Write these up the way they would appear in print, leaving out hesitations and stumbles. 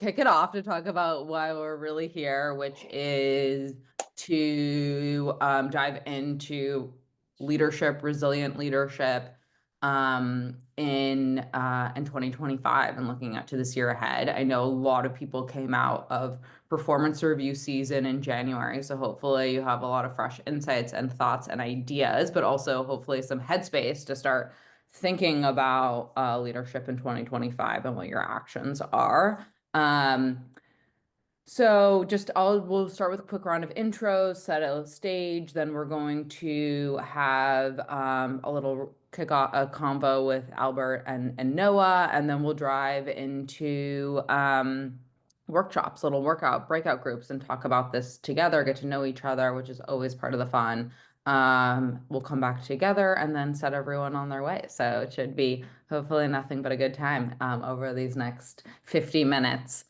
kick it off to talk about why we're really here, which is to dive into leadership, resilient leadership in 2025 and looking out to this year ahead. I know a lot of people came out of performance review season in January, so hopefully you have a lot of fresh insights and thoughts and ideas, but also hopefully some headspace to start thinking about leadership in 2025 and what your actions are. Um, so we'll start with a quick round of intros, set a stage, then we're going to have a little kick off a convo with Albert and Noah, and then we'll drive into workshops, little workout breakout groups, and talk about this together, get to know each other, which is always part of the fun. We'll come back together and then set everyone on their way. So it should be hopefully nothing but a good time over these next 50 minutes.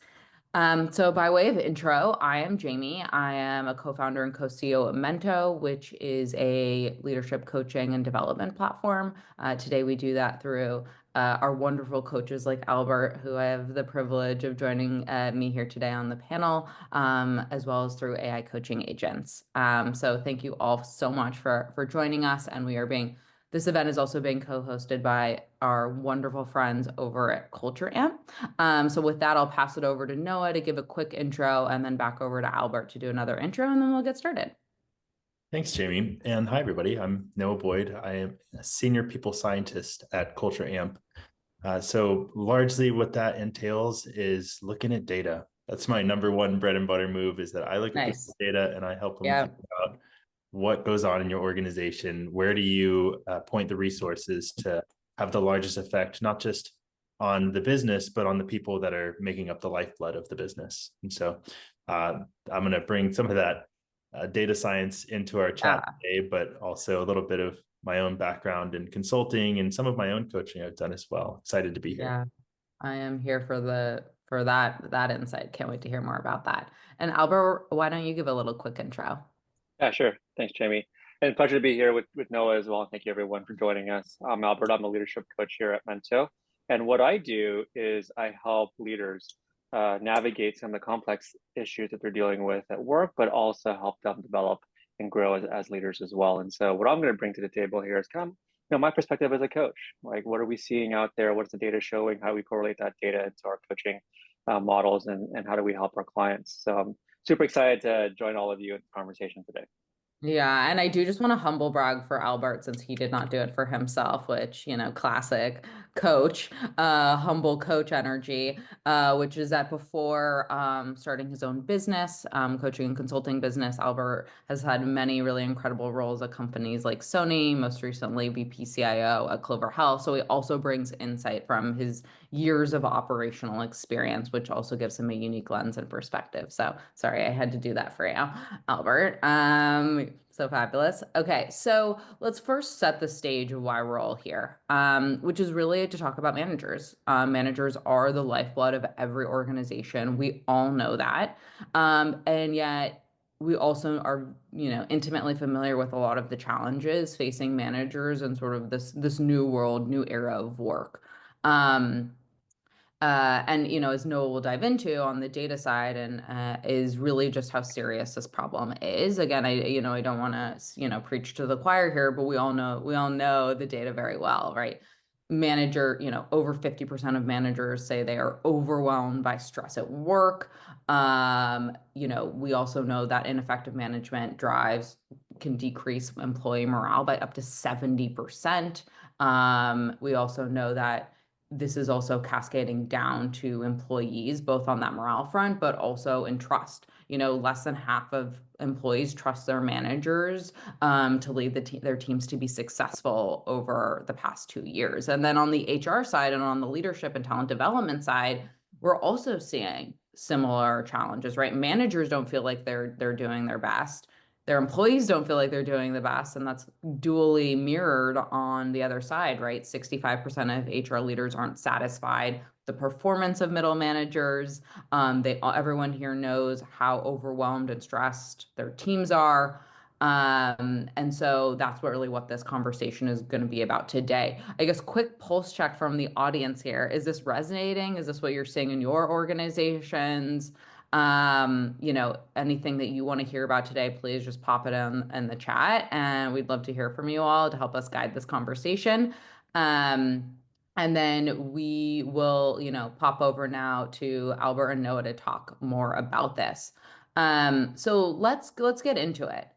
So by way of intro, I am Jamie. I am a co-founder and co-CEO of Mento, which is a leadership coaching and development platform. Today we do that through our wonderful coaches like Albert, who I have the privilege of joining me here today on the panel, as well as through AI coaching agents. So thank you all so much for joining us, and this event is also being co-hosted by our wonderful friends over at CultureAmp. So with that, I'll pass it over to Noah to give a quick intro and then back over to Albert to do another intro, and then we'll get started. Thanks, Jamie. And hi, everybody. I'm Noah Boyd. I am a senior people scientist at CultureAmp. So largely what that entails is looking at data. That's my number one bread and butter move, is that I look at people's Nice. data and I help them Yeah. figure out what goes on in your organization. Where do you point the resources to have the largest effect, not just on the business, but on the people that are making up the lifeblood of the business. And so I'm going to bring some of that data science into our chat Yeah. today, but also a little bit of my own background in consulting and some of my own coaching I've done as well. Excited to be here. Yeah. I am here for that insight. Can't wait to hear more about that. And Albert, why don't you give a little quick intro? Yeah, sure. Thanks, Jamie. And pleasure to be here with Noah as well. Thank you everyone for joining us. I'm Albert. I'm a leadership coach here at Mento. And what I do is I help leaders navigate some of the complex issues that they're dealing with at work, but also help them develop and grow as leaders as well. And so what I'm going to bring to the table here is kind of my perspective as a coach. Like, what are we seeing out there? What's the data showing? How do we correlate that data into our coaching models, and how do we help our clients? So I'm super excited to join all of you in the conversation today. Yeah, and I do just want to humble brag for Albert since he did not do it for himself, which, classic coach, humble coach energy, which is that before starting his own business, coaching and consulting business, Albert has had many really incredible roles at companies like Sony, most recently VP CIO at Clover Health. So he also brings insight from his years of operational experience, which also gives him a unique lens and perspective. So sorry, I had to do that for you, Albert. So fabulous. Okay, so let's first set the stage of why we're all here, which is really to talk about managers. Managers are the lifeblood of every organization. We all know that. And yet we also are, intimately familiar with a lot of the challenges facing managers and sort of this new world, new era of work. And as Noah will dive into on the data side, and is really just how serious this problem is. Again, I don't want to preach to the choir here, but we all know the data very well, right? Over 50% of managers say they are overwhelmed by stress at work. We also know that ineffective management can decrease employee morale by up to 70%. We also know that this is also cascading down to employees, both on that morale front, but also in trust. Less than half of employees trust their managers to lead their teams to be successful over the past 2 years. And then on the HR side and on the leadership and talent development side, we're also seeing similar challenges, right? Managers don't feel like they're doing their best. Their employees don't feel like they're doing the best, and that's dually mirrored on the other side, right? 65% of HR leaders aren't satisfied with the performance of middle managers. Everyone here knows how overwhelmed and stressed their teams are. And so that's what this conversation is going to be about today. I guess quick pulse check from the audience here. Is this resonating? Is this what you're seeing in your organizations? Anything that you want to hear about today, please just pop it in the chat. And we'd love to hear from you all to help us guide this conversation. And then we will, pop over now to Albert and Noah to talk more about this. So let's get into it.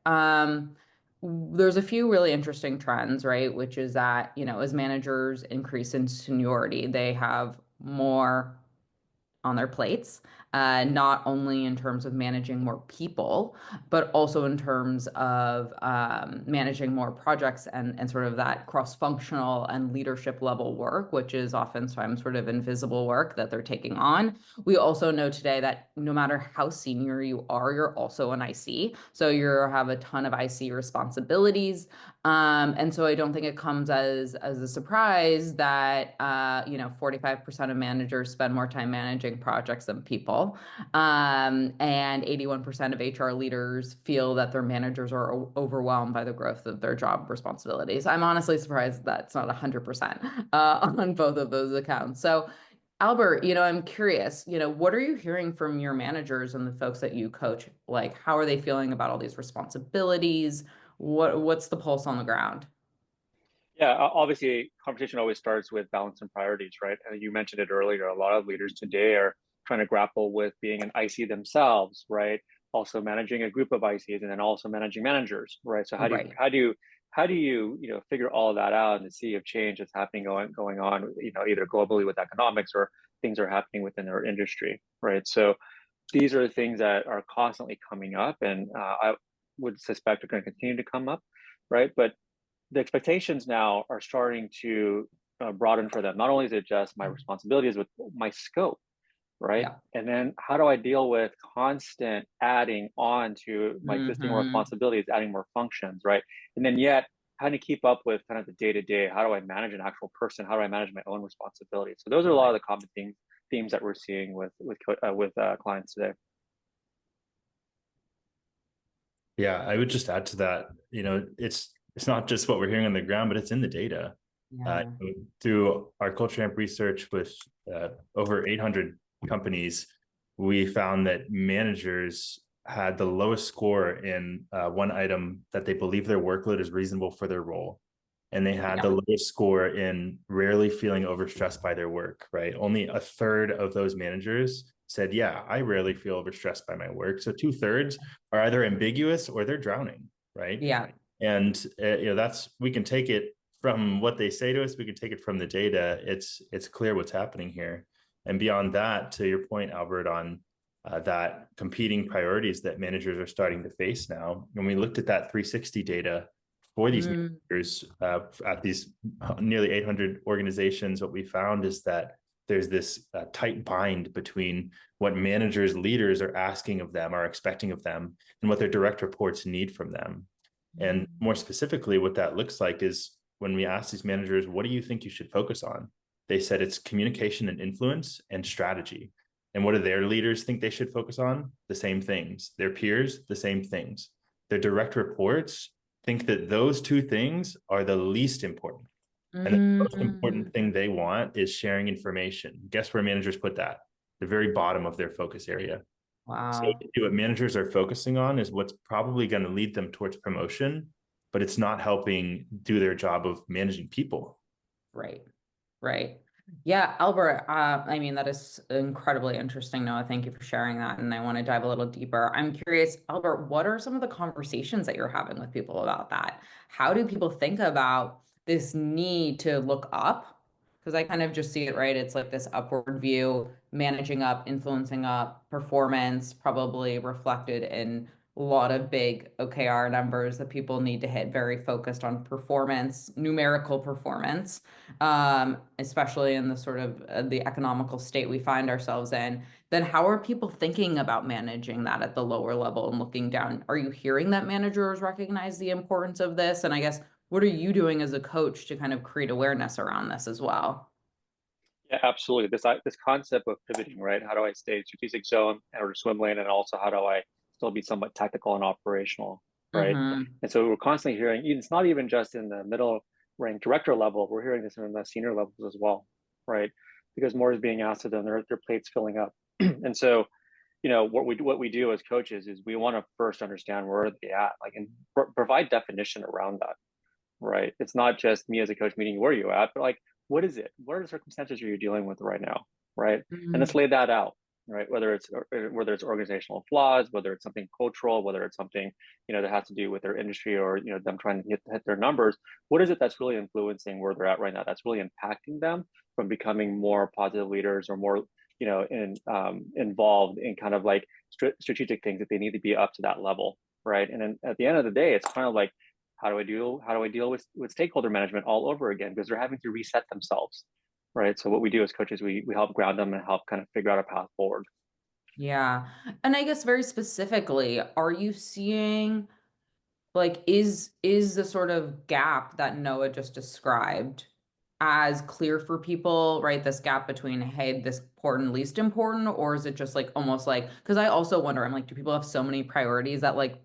There's a few really interesting trends, right? Which is that, as managers increase in seniority, they have more on their plates, not only in terms of managing more people, but also in terms of managing more projects and sort of that cross-functional and leadership level work, which is oftentimes sort of invisible work that they're taking on. We also know today that no matter how senior you are, you're also an IC. So you have a ton of IC responsibilities. And so I don't think it comes as a surprise that 45% of managers spend more time managing projects than people, and 81% of HR leaders feel that their managers are overwhelmed by the growth of their job responsibilities. I'm honestly surprised that's not 100% on both of those accounts. So Albert, I'm curious, what are you hearing from your managers and the folks that you coach? Like, how are they feeling about all these responsibilities? What's the pulse on the ground? Yeah, obviously, conversation always starts with balance and priorities, right? You mentioned it earlier. A lot of leaders today are trying to grapple with being an IC themselves, right? Also managing a group of ICs, and then also managing managers, right? So Right. how do you figure all of that out in the sea of change that's happening going on, either globally with economics or things are happening within our industry, right? So these are the things that are constantly coming up, and I would suspect are going to continue to come up, right? But the expectations now are starting to broaden for them. Not only is it just my responsibilities, but my scope, right? Yeah. And then how do I deal with constant adding on to my existing Hmm. responsibilities, adding more functions, right? And then yet, how to keep up with kind of the day to day? How do I manage an actual person? How do I manage my own responsibilities? So those are a lot of Right. the common themes that we're seeing with clients today. Yeah, I would just add to that, it's not just what we're hearing on the ground, but it's in the data. Yeah. Through our CultureAmp research with over 800 companies, we found that managers had the lowest score in one item that they believe their workload is reasonable for their role. And they had Yeah. the lowest score in rarely feeling overstressed by their work, right? Only a third of those managers said, yeah, I rarely feel overstressed by my work. So 2/3 are either ambiguous or they're drowning, right? Yeah. And that's, we can take it from what they say to us, we can take it from the data. It's clear what's happening here. And beyond that, to your point, Albert, on that competing priorities that managers are starting to face now, when we looked at that 360 data for these Mm. managers at these nearly 800 organizations, what we found is that there's this tight bind between what managers, leaders are asking of them, are expecting of them, and what their direct reports need from them. And more specifically, what that looks like is when we ask these managers, what do you think you should focus on? They said it's communication and influence and strategy. And what do their leaders think they should focus on? The same things. Their peers, the same things. Their direct reports think that those two things are the least important. And the most Mm. important thing they want is sharing information. Guess where managers put that? The very bottom of their focus area. So Wow. what managers are focusing on is what's probably going to lead them towards promotion, but it's not helping do their job of managing people. Right. Right. Yeah, Albert, I mean, that is incredibly interesting, Noah. Thank you for sharing that. And I want to dive a little deeper. I'm curious, Albert, what are some of the conversations that you're having with people about that? How do people think about this need to look up? Because I kind of just see it, right? It's like this upward view, managing up, influencing up, performance, probably reflected in a lot of big OKR numbers that people need to hit, very focused on performance, numerical performance, especially in the sort of the economical state we find ourselves in. Then how are people thinking about managing that at the lower level and looking down? Are you hearing that managers recognize the importance of this? And I guess, what are you doing as a coach to kind of create awareness around this as well? Yeah, absolutely. This concept of pivoting, right? How do I stay strategic zone or swim lane, and also how do I still be somewhat tactical and operational, right? Mm-hmm. And so we're constantly hearing, it's not even just in the middle rank director level, we're hearing this in the senior levels as well, right? Because more is being asked of them, their plate's filling up. And so, what we do as coaches is we want to first understand where they at, like, and provide definition around that, right? It's not just me as a coach meeting where you at, but like, what is it? What are the circumstances are you dealing with right now, right? And let's lay that out, right? Whether it's organizational flaws, whether it's something cultural, whether it's something that has to do with their industry, or them trying to hit their numbers. What is it that's really influencing where they're at right now? That's really impacting them from becoming more positive leaders, or more involved in kind of like strategic things that they need to be up to that level, right? And then at the end of the day, it's kind of like, how do I deal with stakeholder management all over again, because they're having to reset themselves, right? So what we do as coaches, we help ground them and help kind of figure out a path forward. Yeah. And I guess very specifically, are you seeing like is the sort of gap that Noah just described as clear for people, right? This gap between, hey, this important, least important, or is it just like almost like, because I also wonder, I'm like, do people have so many priorities that like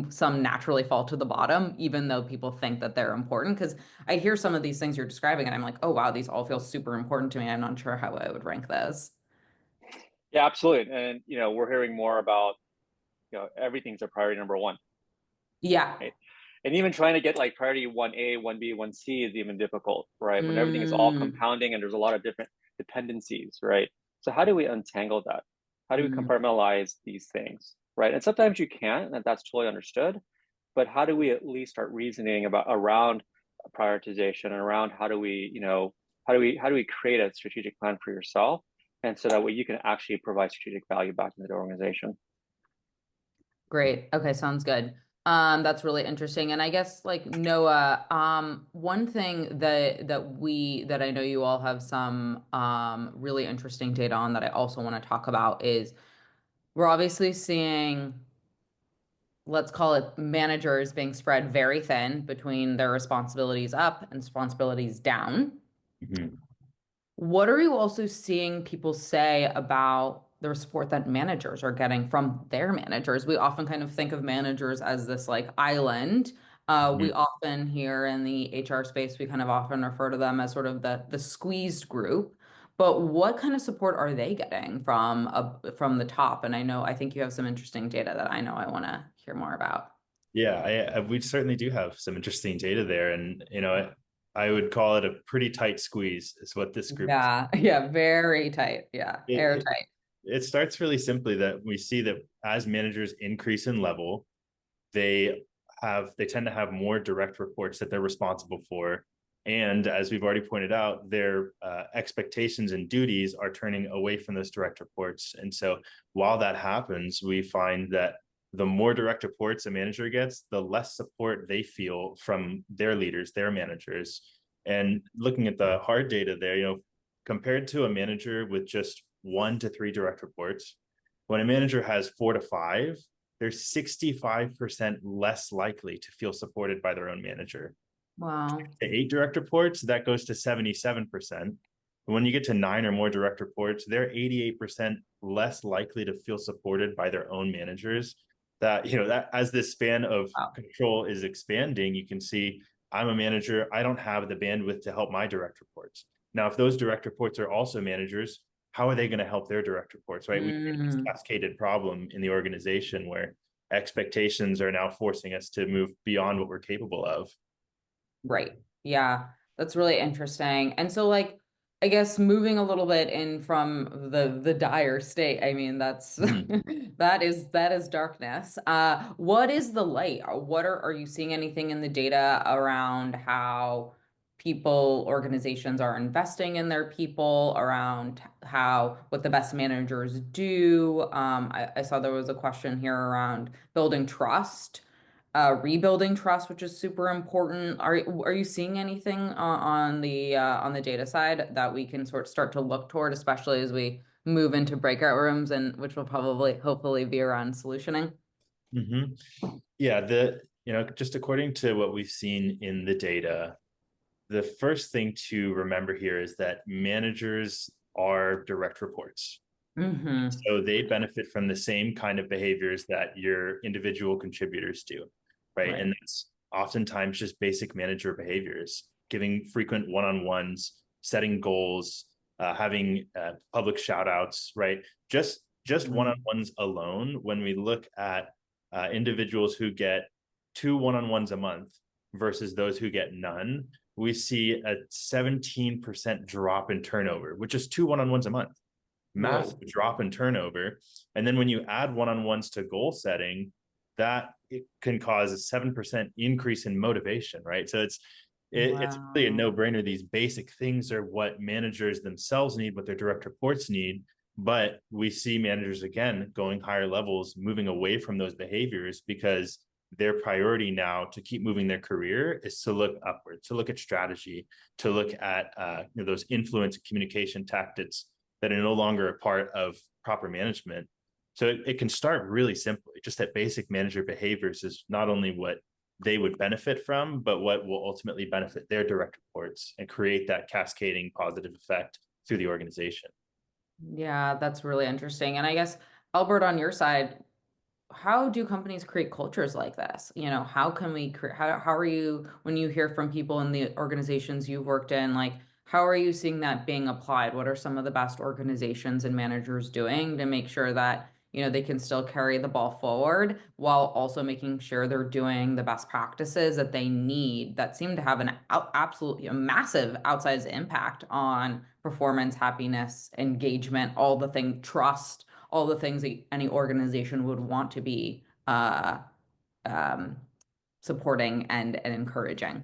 some naturally fall to the bottom, even though people think that they're important? Because I hear some of these things you're describing and I'm like, oh wow, these all feel super important to me. I'm not sure how I would rank those. Yeah, absolutely. And we're hearing more about everything's a priority number one, Yeah. right? And even trying to get like priority 1A, 1B, 1C is even difficult, right? When everything is all Mm, compounding and there's a lot of different dependencies, right? So how do we untangle that? How do we mm, compartmentalize these things, right? And sometimes you can't, and that's totally understood. But how do we at least start reasoning about around prioritization, and around how do we create a strategic plan for yourself, and so that way you can actually provide strategic value back into the organization. great. Okay, sounds good. That's really interesting. And I guess like Noah, one thing that I know you all have some really interesting data on that I also want to talk about is we're obviously seeing, let's call it, managers being spread very thin between their responsibilities up and responsibilities down. Mhm. What are you also seeing people say about the support that managers are getting from their managers? We often kind of think of managers as this like island. We Mhm. often here in the HR space, we kind of often refer to them as sort of the squeezed group. But what kind of support are they getting from the top? And I think you have some interesting data that I know I want to hear more about. Yeah, we certainly do have some interesting data there, and I would call it a pretty tight squeeze is what this group is. Yeah, yeah, very tight. Yeah, It, airtight. it starts really simply that we see that as managers increase in level, they they tend to have more direct reports that they're responsible for, and as we've already pointed out, their expectations and duties are turning away from those direct reports. And so while that happens, we find that the more direct reports a manager gets, the less support they feel from their leaders, their managers. And looking at the hard data there, compared to a manager with just 1 to 3 direct reports, when a manager has 4 to 5, they're 65% less likely to feel supported by their own manager. Wow. To 8 direct reports, that goes to 77%. When you get to 9 or more direct reports, they're 88% less likely to feel supported by their own managers. That as this span of Wow. control is expanding, you can see I'm a manager. I don't have the bandwidth to help my direct reports. Now, if those direct reports are also managers, how are they going to help their direct reports, right? We create this Mm. cascaded problem in the organization where expectations are now forcing us to move beyond what we're capable of. Right. Yeah, that's really interesting. And so like I guess moving a little bit in from the dire state, I mean that's Mhm. that is darkness. What is the light? What are you seeing anything in the data around how people, organizations are investing in their people, around how what the best managers do? I saw there was a question here around building trust, rebuilding trust, which is super important. Are you seeing anything on the data side that we can sort of start to look toward, especially as we move into breakout rooms, and which will probably hopefully be around solutioning? Mhm. Yeah, just according to what we've seen in the data, the first thing to remember here is that managers are direct reports. Mm-hmm. So they benefit from the same kind of behaviors that your individual contributors do. right? Right. And that's oftentimes just basic manager behaviors, giving frequent one-on-ones, setting goals, having public shout outs, right? Just one-on-ones alone, when we look at individuals who get 2 one-on-ones a month versus those who get none, we see a 17% drop in turnover, which is 2 one-on-ones a month. Massive Whoa. drop in turnover. And then when you add one-on-ones to goal setting, that it can cause a 7% increase in motivation, right? So it's really a Wow. no-brainer. These basic things are what managers themselves need, what their direct reports need. But we see managers, again, going higher levels, moving away from those behaviors because their priority now to keep moving their career is to look upward, to look at strategy, to look at those influence and communication tactics that are no longer a part of proper management. So it can start really simply. Just that basic manager behaviors is not only what they would benefit from, but what will ultimately benefit their direct reports and create that cascading positive effect through the organization. Yeah, that's really interesting. And I guess, Albert, on your side, how do companies create cultures like this? How can we create, how are you, when you hear from people in the organizations you've worked in, like, how are you seeing that being applied? What are some of the best organizations and managers doing to make sure that, they can still carry the ball forward while also making sure they're doing the best practices that they need that seem to have an absolutely massive outsized impact on performance, happiness, engagement, all the thing, trust, all the things that any organization would want to be um, supporting and encouraging.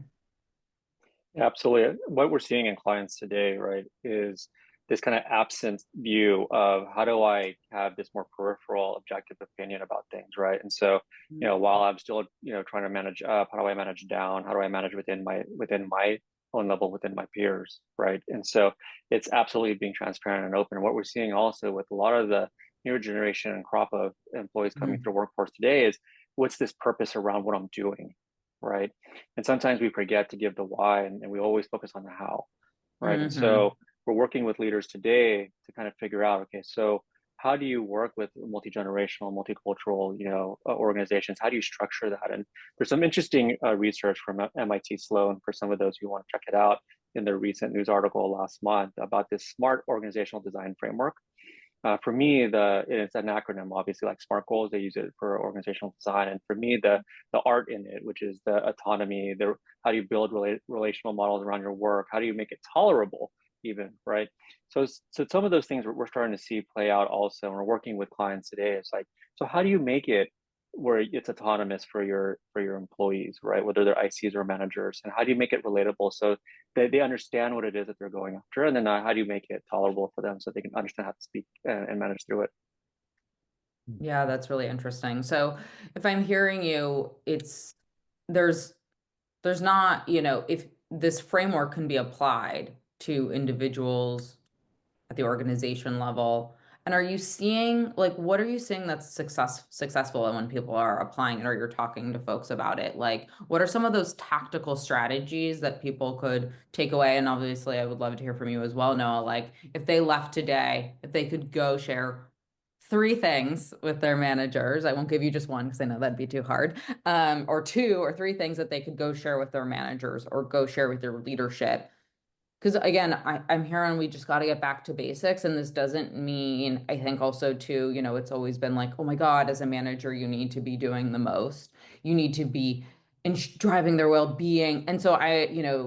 Absolutely. What we're seeing in clients today, right, is this kind of absent view of how do I have this more peripheral, objective opinion about things, right? And so, while I'm still, trying to manage up, how do I manage down? How do I manage within my own level, within my peers, right? And so, it's absolutely being transparent and open. And what we're seeing also with a lot of the newer generation and crop of employees coming Mm-hmm. through workforce today is what's this purpose around what I'm doing, right? And sometimes we forget to give the why, and we always focus on the how, right? And Mm-hmm. so we're working with leaders today to kind of figure out, okay, so how do you work with multi-generational, multicultural, organizations? How do you structure that? And there's some interesting research from MIT Sloan for some of those who want to check it out in their recent news article last month about this smart organizational design framework. For me, it's an acronym, obviously, like SMART goals. They use it for organizational design, and for me, the art in it, which is the autonomy, the how do you build relational models around your work? How do you make it tolerable, even, right? So some of those things we're starting to see play out also, and we're working with clients today. It's like, so how do you make it where it's autonomous for your employees, right? Whether they're ICs or managers, and how do you make it relatable so they understand what it is that they're going after, and then how do you make it tolerable for them so they can understand how to speak and manage through it. Yeah, that's really interesting. So if I'm hearing you, there's there's not, if this framework can be applied to individuals at the organization level. And are you seeing, like, what are you seeing that's successful and when people are applying it or you're talking to folks about it? Like, what are some of those tactical strategies that people could take away? And obviously, I would love to hear from you as well, Noah. Like, if they left today, if they could go share three things with their managers, I won't give you just one because I know that'd be too hard, or two or three things that they could go share with their managers or go share with their leadership, because again, I'm hearing we just got to get back to basics. And this doesn't mean, I think also too, it's always been like, oh my God, as a manager, you need to be doing the most. You need to be driving their well-being. And so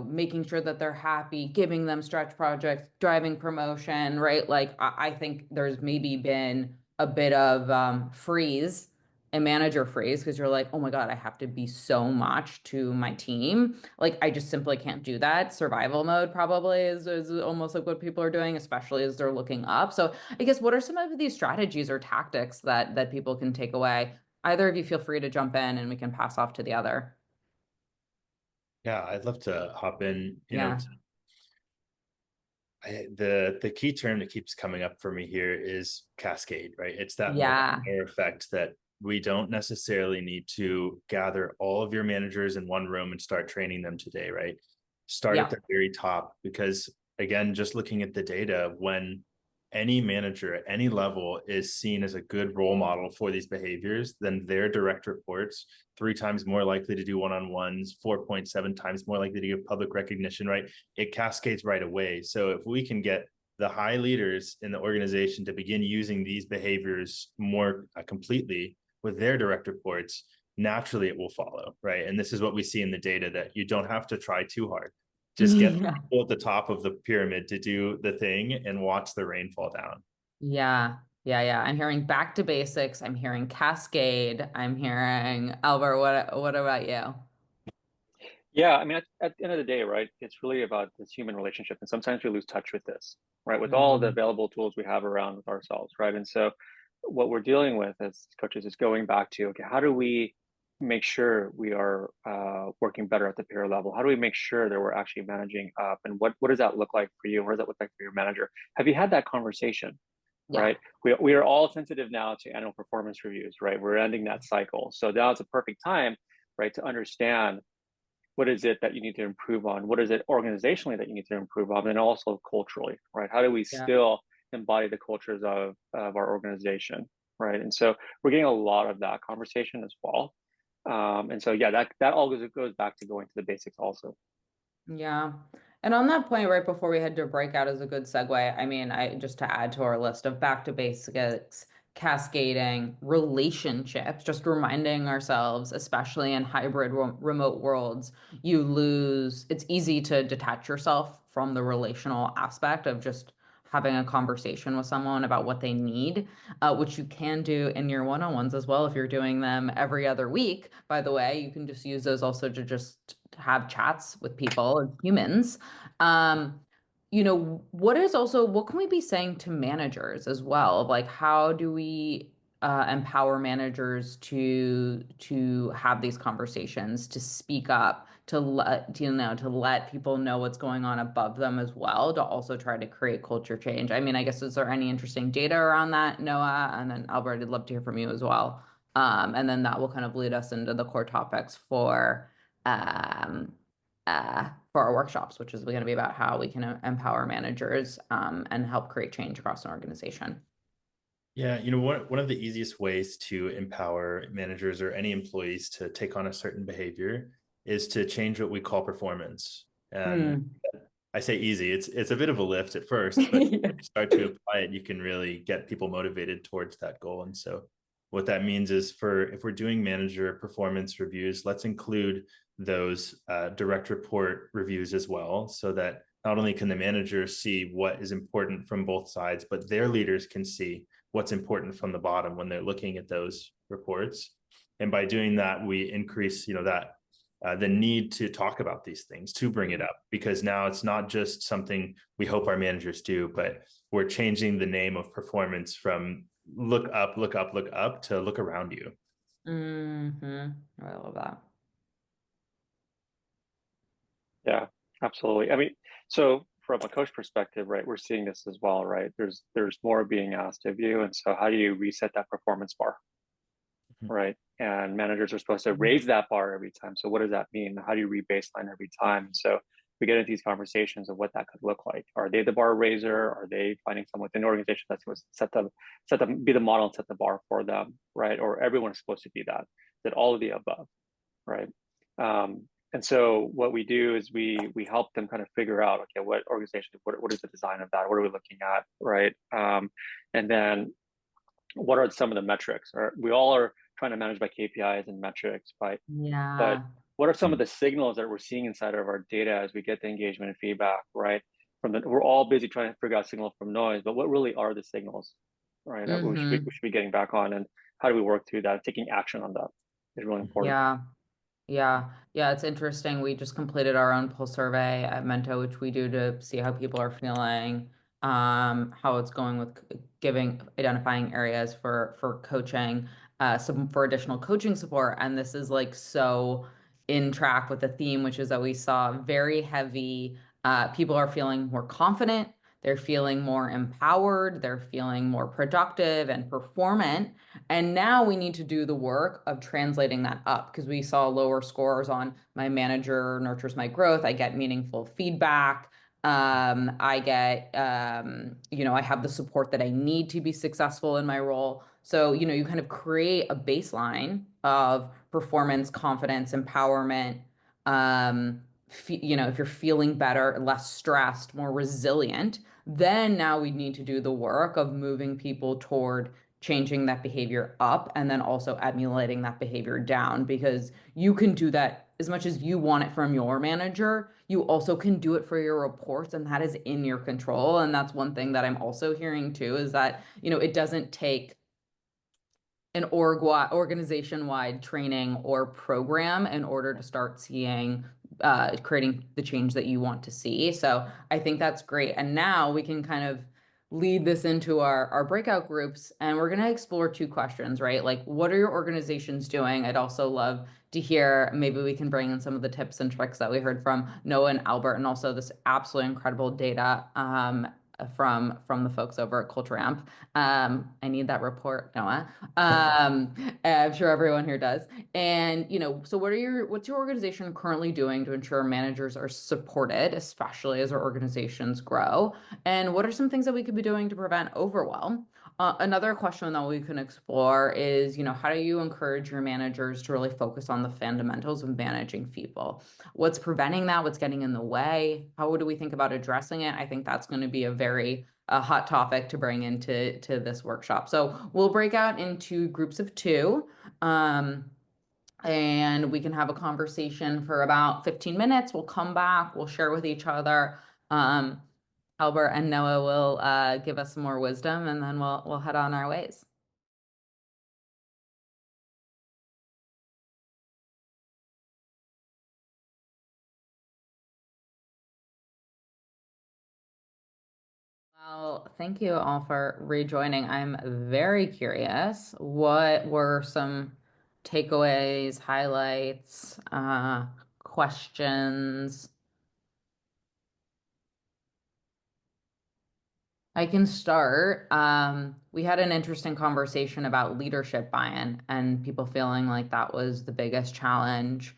making sure that they're happy, giving them stretch projects, driving promotion, right? Like I think there's maybe been a bit of freeze and manager freeze because you're like, oh my God, I have to be so much to my team. Like I just simply can't do that. Survival mode probably is almost like what people are doing, especially as they're looking up. So I guess what are some of these strategies or tactics that people can take away? Either of you feel free to jump in and we can pass off to the other. Yeah, I'd love to hop in. Yeah. The key term that keeps coming up for me here is cascade, right? It's that Yeah. multiplier effect that we don't necessarily need to gather all of your managers in one room and start training them today, right? Start at Yeah. the very top, because again, just looking at the data, when any manager at any level is seen as a good role model for these behaviors, then their direct reports 3 times more likely to do one-on-ones, 4.7 times more likely to give public recognition, right? It cascades right away. So if we can get the high leaders in the organization to begin using these behaviors more completely with their direct reports, naturally it will follow, right? And this is what we see in the data, that you don't have to try too hard. Just get Yeah. people at the top of the pyramid to do the thing and watch the rain fall down. Yeah. Yeah. Yeah. I'm hearing back to basics. I'm hearing cascade. I'm hearing Albert. What about you? Yeah, I mean, at the end of the day, right, it's really about this human relationship. And sometimes we lose touch with this, right, with all the Hmm. available tools we have around with ourselves, right? And so what we're dealing with as coaches is going back to, okay, how do we make sure we are working better at the peer level? How do we make sure that we're actually managing up? And what does that look like for you? What does that look like for your manager? Have you had that conversation, Yeah. right? We are all sensitive now to annual performance reviews, right? We're ending that cycle. So now it's a perfect time, right, to understand what is it that you need to improve on? What is it organizationally that you need to improve on? And also culturally, right? How do we Yeah. still embody the cultures of our organization, right? And so we're getting a lot of that conversation as well. And so, yeah, that all goes back to going to the basics also. Yeah. And on that point, right before we head to breakout is a good segue. I mean, I just to add to our list of back to basics, cascading, relationships, just reminding ourselves, especially in hybrid remote worlds, it's easy to detach yourself from the relational aspect of just having a conversation with someone about what they need, which you can do in your one-on-ones as well. If you're doing them every other week, by the way, you can just use those also to just have chats with people as humans. Um, what can we be saying to managers as well? Like, how do we empower managers to have these conversations, to speak up, to let people know what's going on above them as well, to also try to create culture change? I mean, I guess, is there any interesting data around that, Noah? And then Albert, I'd love to hear from you as well. And then that will kind of lead us into the core topics um, for our workshops, which is going to be about how we can empower managers and help create change across an organization. Yeah, one of the easiest ways to empower managers or any employees to take on a certain behavior is to change what we call performance. And Hmm. I say easy, it's a bit of a lift at first, but when you start to apply it, you can really get people motivated towards that goal. And so what that means is, if we're doing manager performance reviews, let's include those direct report reviews as well, so that not only can the manager see what is important from both sides, but their leaders can see what's important from the bottom when they're looking at those reports. And by doing that, we increase, that the need to talk about these things, to bring it up, because now it's not just something we hope our managers do, but we're changing the name of performance from look up, look up, look up to look around you. I love that. Yeah, absolutely. I mean, so from a coach perspective, right, we're seeing this as well, right? There's more being asked of you. And so how do you reset that performance bar? Right. And managers are supposed to raise that bar every time. So what does that mean? How do you re-baseline every time? And so we get into these conversations of what that could look like. Are they the bar raiser? Are they finding someone within the organization that's supposed to be the model and set the bar for them, right? Or everyone is supposed to be that? That all of the above, right? And so what we do is we help them kind of figure out, okay, what organization, what is the design of that? What are we looking at, right? And then what are some of the metrics? Or we all are trying to manage by KPIs and metrics, right? But Yeah. what are some of the signals that we're seeing inside of our data as we get the engagement and feedback, right? We're all busy trying to figure out signal from noise, but what really are the signals, right? That we Hmm. should be getting back on, and how do we work through that? Taking action on that is really important. Yeah. Yeah, yeah, it's interesting. We just completed our own pulse survey at Mento, which we do to see how people are feeling, how it's going with identifying areas for coaching, some for additional coaching support. And this is like so in track with the theme, which is that we saw very heavy, people are feeling more confident, they're feeling more empowered, they're feeling more productive and performant. And now we need to do the work of translating that up, because we saw lower scores on my manager nurtures my growth. I get meaningful feedback. I get, I have the support that I need to be successful in my role. So, you kind of create a baseline of performance, confidence, empowerment. If you're feeling better, less stressed, more resilient, then now we need to do the work of moving people toward changing that behavior up and then also emulating that behavior down, because you can do that as much as you want it from your manager. You also can do it for your reports, and that is in your control. And that's one thing that I'm also hearing too, is that, it doesn't take an organization-wide training or program in order to start seeing creating the change that you want to see. So I think that's great. And now we can kind of lead this into our breakout groups, and we're going to explore two questions, right? Like, what are your organizations doing? I'd also love to hear, maybe we can bring in some of the tips and tricks that we heard from Noah and Albert, and also this absolutely incredible data from the folks over at CultureAmp. I need that report, Noah. I'm sure everyone here does. And, so what's your organization currently doing to ensure managers are supported, especially as our organizations grow? And what are some things that we could be doing to prevent overwhelm? Another question that we can explore is, how do you encourage your managers to really focus on the fundamentals of managing people? What's preventing that? What's getting in the way? How do we think about addressing it? I think that's going to be a very hot topic to bring into this workshop. So we'll break out into groups of two. And we can have a conversation for about 15 minutes. We'll come back, we'll share with each other. Albert and Noah will give us some more wisdom, and then we'll head on our ways. Well, thank you all for rejoining. I'm very curious. What were some takeaways, highlights, questions? I can start. We had an interesting conversation about leadership buy-in and people feeling like that was the biggest challenge.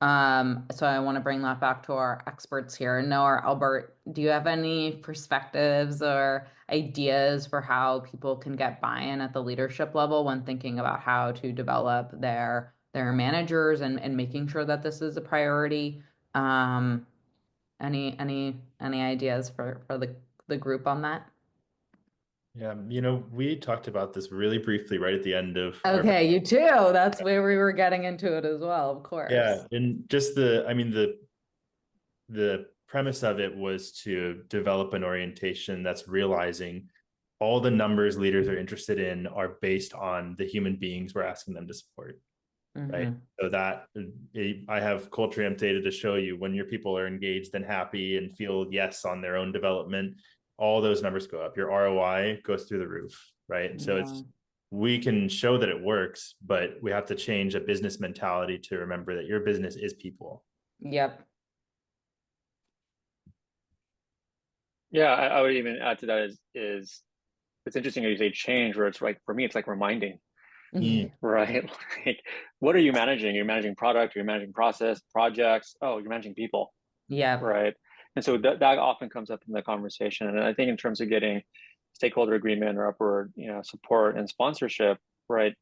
So I want to bring that back to our experts here. Noah or Albert, do you have any perspectives or ideas for how people can get buy-in at the leadership level when thinking about how to develop their managers and making sure that this is a priority? Any ideas for the group on that? Yeah, we talked about this really briefly right at the end of our. Okay, you too. That's where we were getting into it as well, of course. Yeah, and just the premise of it was to develop an orientation that's realizing all the numbers leaders are interested in are based on the human beings we're asking them to support. Right. So that I have CultureAmp data to show you when your people are engaged and happy and feel yes on their own development, all those numbers go up. Your ROI goes through the roof. Right. And so we can show that it works, but we have to change a business mentality to remember that your business is people. Yep. Yeah, I would even add to that is it's interesting how you say change, where it's like, for me, it's like reminding, right? Like, what are you managing? You're managing product, you're managing process, projects. Oh, you're managing people. Yeah. Right. And so that often comes up in the conversation. And I think in terms of getting stakeholder agreement or upward, support and sponsorship, right?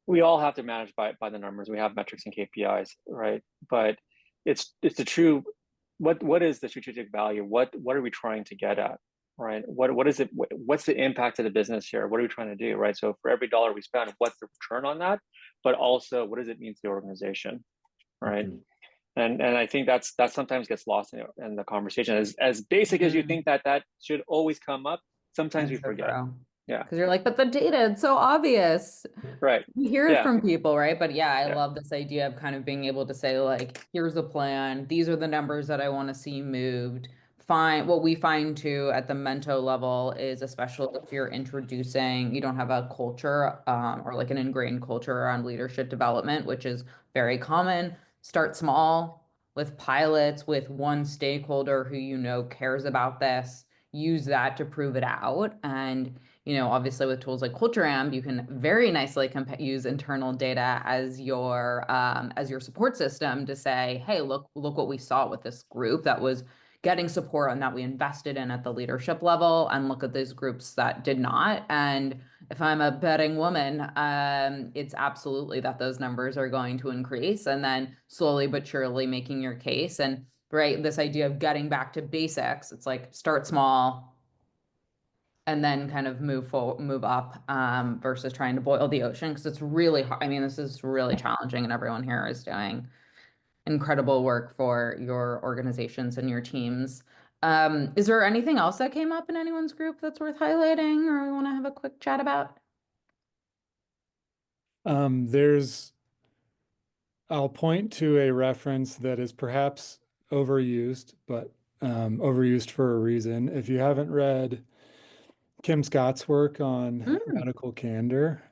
We all have to manage by the numbers. We have metrics and KPIs, right? But it's the true, what is the strategic value? What are we trying to get at? Right? What is it? What's the impact of the business here? What are we trying to do? Right? So for every dollar we spend, what's the return on that? But also, what does it mean to the organization? Right? And I think that sometimes gets lost in the conversation. As basic as you think that should always come up, sometimes we forget. Yeah. Because you're like, but the data, it's so obvious. Right. You hear it from people, right? But yeah, I Yeah. love this idea of kind of being able to say, like, here's a plan. These are the numbers that I want to see moved. Fine. What we find too at the Mento level is, especially if you're introducing, you don't have a culture or like an ingrained culture around leadership development, which is very common. Start small with pilots, with one stakeholder who cares about this. Use that to prove it out. And obviously with tools like CultureAmp, you can very nicely use internal data as your support system to say, hey, look what we saw with this group that was getting support and that we invested in at the leadership level, and look at those groups that did not. And if I'm a betting woman, it's absolutely that those numbers are going to increase, and then slowly but surely making your case. And right, this idea of getting back to basics, it's like start small and then kind of move up, versus trying to boil the ocean, because it's really hard. I mean, this is really challenging, and everyone here is doing incredible work for your organizations and your teams. Is there anything else that came up in anyone's group that's worth highlighting or we want to have a quick chat about? There's, I'll point to a reference that is perhaps overused, but overused for a reason. If you haven't read Kim Scott's work on Mm, radical candor,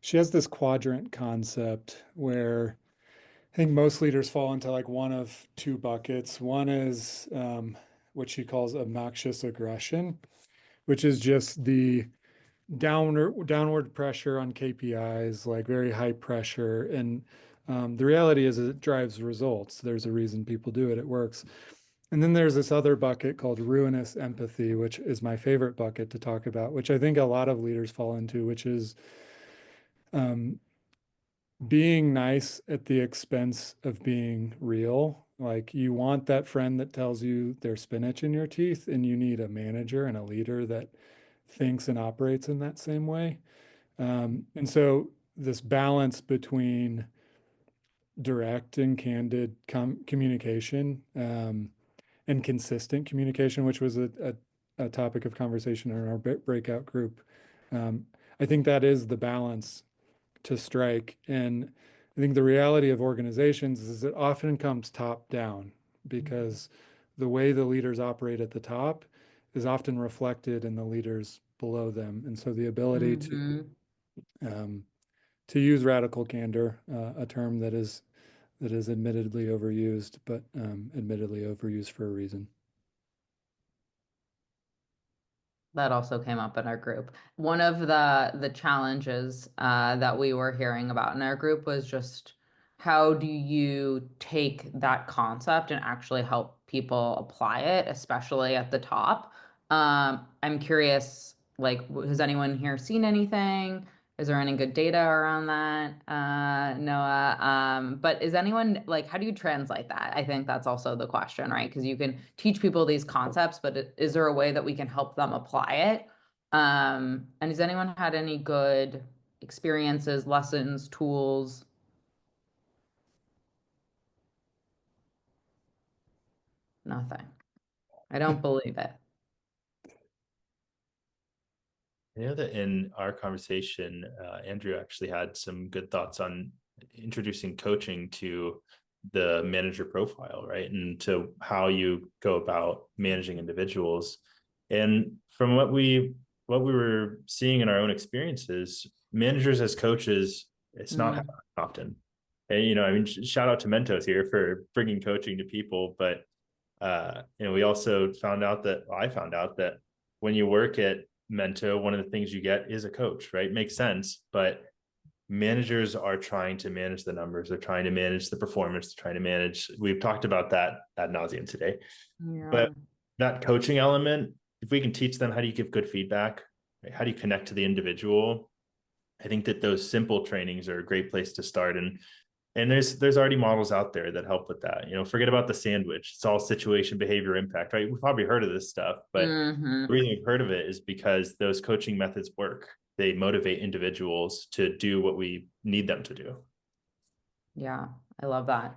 she has this quadrant concept where I think most leaders fall into like one of two buckets. One is what she calls obnoxious aggression, which is just the downward pressure on KPIs, like very high pressure. And the reality is it drives results. There's a reason people do it. It works. And then there's this other bucket called ruinous empathy, which is my favorite bucket to talk about, which I think a lot of leaders fall into, which is um, being nice at the expense of being real. Like you want that friend that tells you there's spinach in your teeth, and you need a manager and a leader that thinks and operates in that same way. And so this balance between direct and candid communication, and consistent communication, which was a topic of conversation in our breakout group. Um, I think that is the balance to strike. And I think the reality of organizations is it often comes top down, because the way the leaders operate at the top is often reflected in the leaders below them. And so the ability um, to use radical candor, a term that is admittedly overused, but admittedly overused for a reason. That also came up in our group. One of the challenges that we were hearing about in our group was just how do you take that concept and actually help people apply it, especially at the top. I'm curious, like, has anyone here seen anything? Is there any good data around that, Noah? But is anyone like, how do you translate that? I think that's also the question, right? Because you can teach people these concepts, but is there a way that we can help them apply it? And has anyone had any good experiences, lessons, tools? Nothing. I don't believe it. I know that in our conversation, Andrew actually had some good thoughts on introducing coaching to the manager profile, right? And to how you go about managing individuals. And from what we were seeing in our own experiences, managers as coaches, it's not Mm, happening often. And I mean, shout out to Mentos here for bringing coaching to people, but we also found out that I found out that when you work at Mento, one of the things you get is a coach, right? Makes sense, but managers are trying to manage the numbers. They're trying to manage the performance. They're trying to manage. We've talked about that ad nauseum today, yeah. but that coaching element, if we can teach them how do you give good feedback, right? How do you connect to the individual? I think that those simple trainings are a great place to start. And there's already models out there that help with that. Forget about the sandwich. It's all situation, behavior, impact, right? We've probably heard of this stuff, but the Hmm. reason we've heard of it is because those coaching methods work. They motivate individuals to do what we need them to do. Yeah, I love that.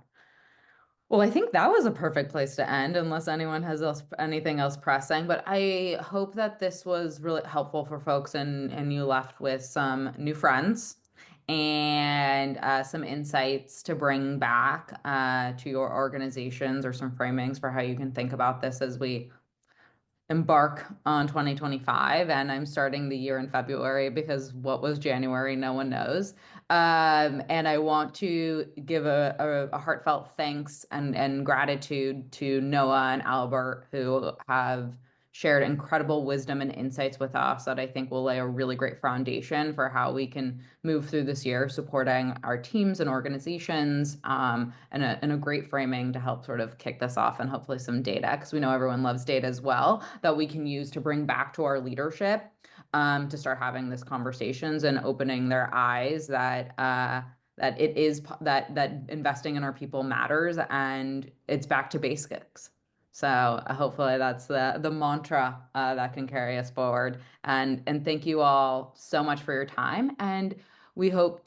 Well, I think that was a perfect place to end, unless anyone has anything else pressing. But I hope that this was really helpful for folks, and you left with some new friends and some insights to bring back to your organizations, or some framings for how you can think about this as we embark on 2025. And I'm starting the year in February, because what was January, no one knows. And I want to give a heartfelt thanks and gratitude to Noah and Albert, who have shared incredible wisdom and insights with us that I think will lay a really great foundation for how we can move through this year, supporting our teams and organizations, and a great framing to help sort of kick this off, and hopefully some data, because we know everyone loves data as well, that we can use to bring back to our leadership, to start having these conversations and opening their eyes that that it is that investing in our people matters, and it's back to basics. So hopefully that's the mantra that can carry us forward. And thank you all so much for your time. And we'll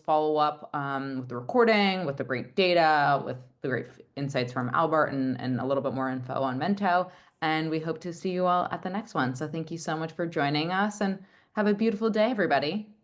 follow up with the recording, with the great data, with the great insights from Albert, and a little bit more info on Mento. And we hope to see you all at the next one. So thank you so much for joining us, and have a beautiful day, everybody.